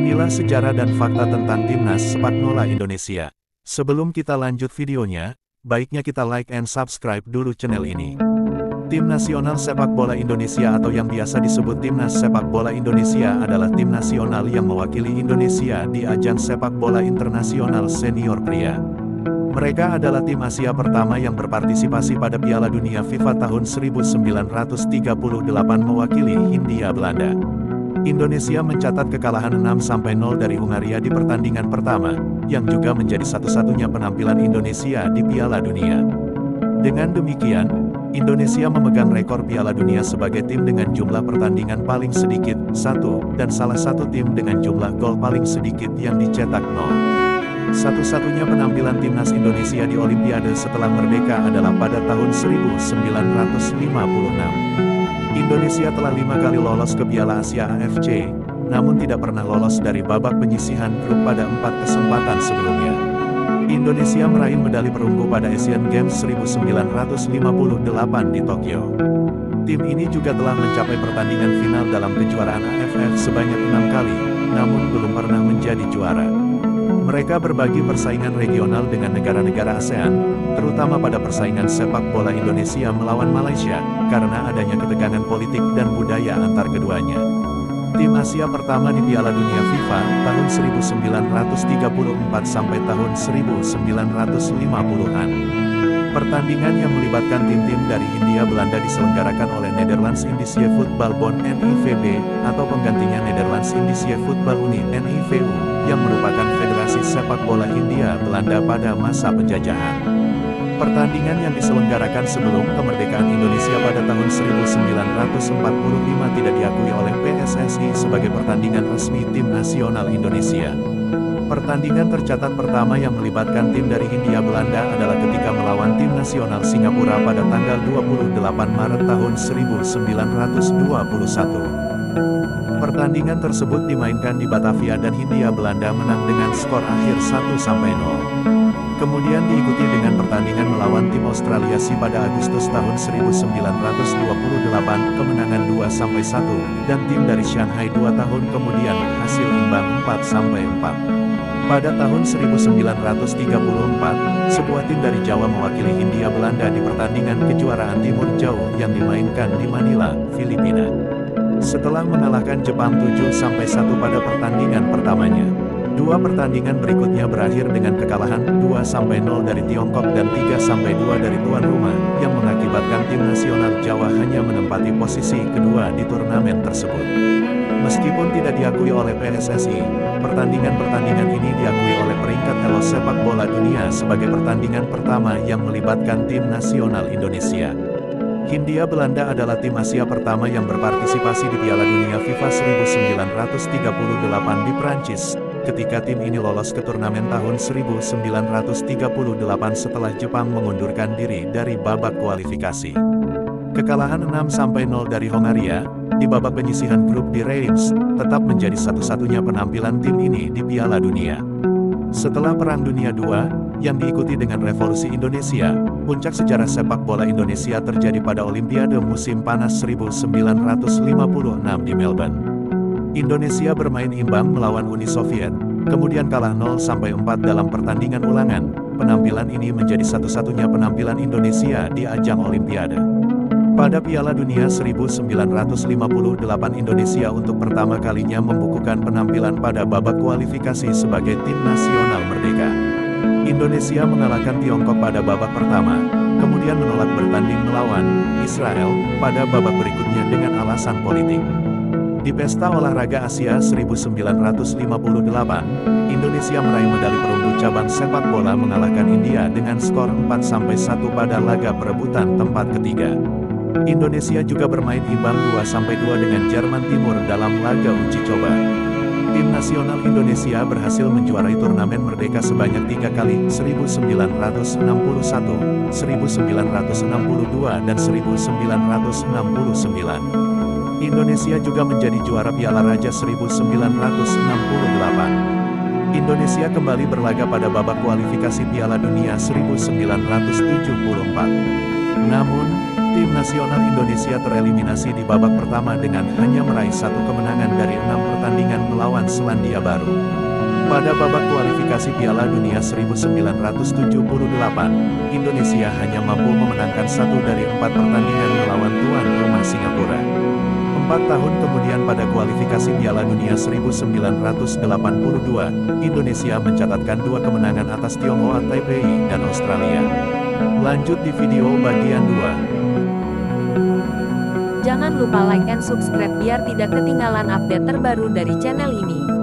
Inilah sejarah dan fakta tentang Timnas Sepak Bola Indonesia. Sebelum kita lanjut videonya, baiknya kita like and subscribe dulu channel ini. Tim Nasional Sepak Bola Indonesia atau yang biasa disebut Timnas Sepak Bola Indonesia adalah tim nasional yang mewakili Indonesia di ajang sepak bola internasional senior pria. Mereka adalah tim Asia pertama yang berpartisipasi pada Piala Dunia FIFA tahun 1938 mewakili Hindia Belanda. Indonesia mencatat kekalahan 6-0 dari Hungaria di pertandingan pertama, yang juga menjadi satu-satunya penampilan Indonesia di Piala Dunia. Dengan demikian, Indonesia memegang rekor Piala Dunia sebagai tim dengan jumlah pertandingan paling sedikit, 1, dan salah satu tim dengan jumlah gol paling sedikit yang dicetak 0. Satu-satunya penampilan timnas Indonesia di Olimpiade setelah merdeka adalah pada tahun 1956. Indonesia telah 5 kali lolos ke Piala Asia AFC, namun tidak pernah lolos dari babak penyisihan grup pada 4 kesempatan sebelumnya. Indonesia meraih medali perunggu pada Asian Games 1958 di Tokyo. Tim ini juga telah mencapai pertandingan final dalam kejuaraan AFF sebanyak 6 kali, namun belum pernah menjadi juara. Mereka berbagi persaingan regional dengan negara-negara ASEAN, terutama pada persaingan sepak bola Indonesia melawan Malaysia, karena adanya ketegangan politik dan budaya antar keduanya. Tim Asia pertama di Piala Dunia FIFA tahun 1934 sampai tahun 1950-an. Pertandingan yang melibatkan tim-tim dari Hindia Belanda diselenggarakan oleh Nederlands Indische Voetbalbond NIVB, atau penggantinya Nederlands Indische Voetbalunie NIVU, yang merupakan federasi sepak bola Hindia Belanda pada masa penjajahan. Pertandingan yang diselenggarakan sebelum kemerdekaan Indonesia pada tahun 1945 tidak diakui oleh PSSI sebagai pertandingan resmi tim nasional Indonesia. Pertandingan tercatat pertama yang melibatkan tim dari Hindia Belanda adalah ketika melawan tim nasional Singapura pada tanggal 28 Maret tahun 1921. Pertandingan tersebut dimainkan di Batavia dan Hindia Belanda menang dengan skor akhir 1-0. Kemudian diikuti dengan pertandingan melawan tim Australia pada Agustus tahun 1928, kemenangan 2-1, dan tim dari Shanghai 2 tahun kemudian, hasil imbang 4-4. Pada tahun 1934, sebuah tim dari Jawa mewakili Hindia Belanda di pertandingan kejuaraan Timur Jauh yang dimainkan di Manila, Filipina. Setelah mengalahkan Jepang 7-1 pada pertandingan pertamanya, dua pertandingan berikutnya berakhir dengan kekalahan 2-0 dari Tiongkok dan 3-2 dari tuan rumah, yang mengakibatkan tim nasional Jawa hanya menempati posisi kedua di turnamen tersebut. Meskipun tidak diakui oleh PSSI, pertandingan-pertandingan ini diakui oleh peringkat Elo Sepak Bola Dunia sebagai pertandingan pertama yang melibatkan tim nasional Indonesia. Hindia Belanda adalah tim Asia pertama yang berpartisipasi di Piala Dunia FIFA 1938 di Prancis, ketika tim ini lolos ke turnamen tahun 1938 setelah Jepang mengundurkan diri dari babak kualifikasi. Kekalahan 6-0 dari Hongaria, di babak penyisihan grup di Reims, tetap menjadi satu-satunya penampilan tim ini di Piala Dunia. Setelah Perang Dunia II, yang diikuti dengan Revolusi Indonesia, puncak sejarah sepak bola Indonesia terjadi pada Olimpiade musim panas 1956 di Melbourne. Indonesia bermain imbang melawan Uni Soviet, kemudian kalah 0-4 dalam pertandingan ulangan. Penampilan ini menjadi satu-satunya penampilan Indonesia di ajang Olimpiade. Pada Piala Dunia 1958 Indonesia untuk pertama kalinya membukukan penampilan pada babak kualifikasi sebagai tim nasional merdeka. Indonesia mengalahkan Tiongkok pada babak pertama, kemudian menolak bertanding melawan Israel pada babak berikutnya dengan alasan politik. Di Pesta Olahraga Asia 1958, Indonesia meraih medali perunggu cabang sepak bola mengalahkan India dengan skor 4-1 pada laga perebutan tempat ketiga. Indonesia juga bermain imbang 2-2 dengan Jerman Timur dalam laga uji coba. Tim nasional Indonesia berhasil menjuarai turnamen merdeka sebanyak 3 kali, 1961, 1962 dan 1969. Indonesia juga menjadi juara Piala Raja 1968. Indonesia kembali berlaga pada babak kualifikasi Piala Dunia 1974. Namun, Tim nasional Indonesia tereliminasi di babak pertama dengan hanya meraih 1 kemenangan dari 6 pertandingan melawan Selandia Baru. Pada babak kualifikasi Piala Dunia 1978, Indonesia hanya mampu memenangkan 1 dari 4 pertandingan melawan tuan rumah Singapura. 4 tahun kemudian pada kualifikasi Piala Dunia 1982, Indonesia mencatatkan 2 kemenangan atas Tionghoa Taipei dan Australia. Lanjut di video bagian 2. Jangan lupa like and subscribe biar tidak ketinggalan update terbaru dari channel ini.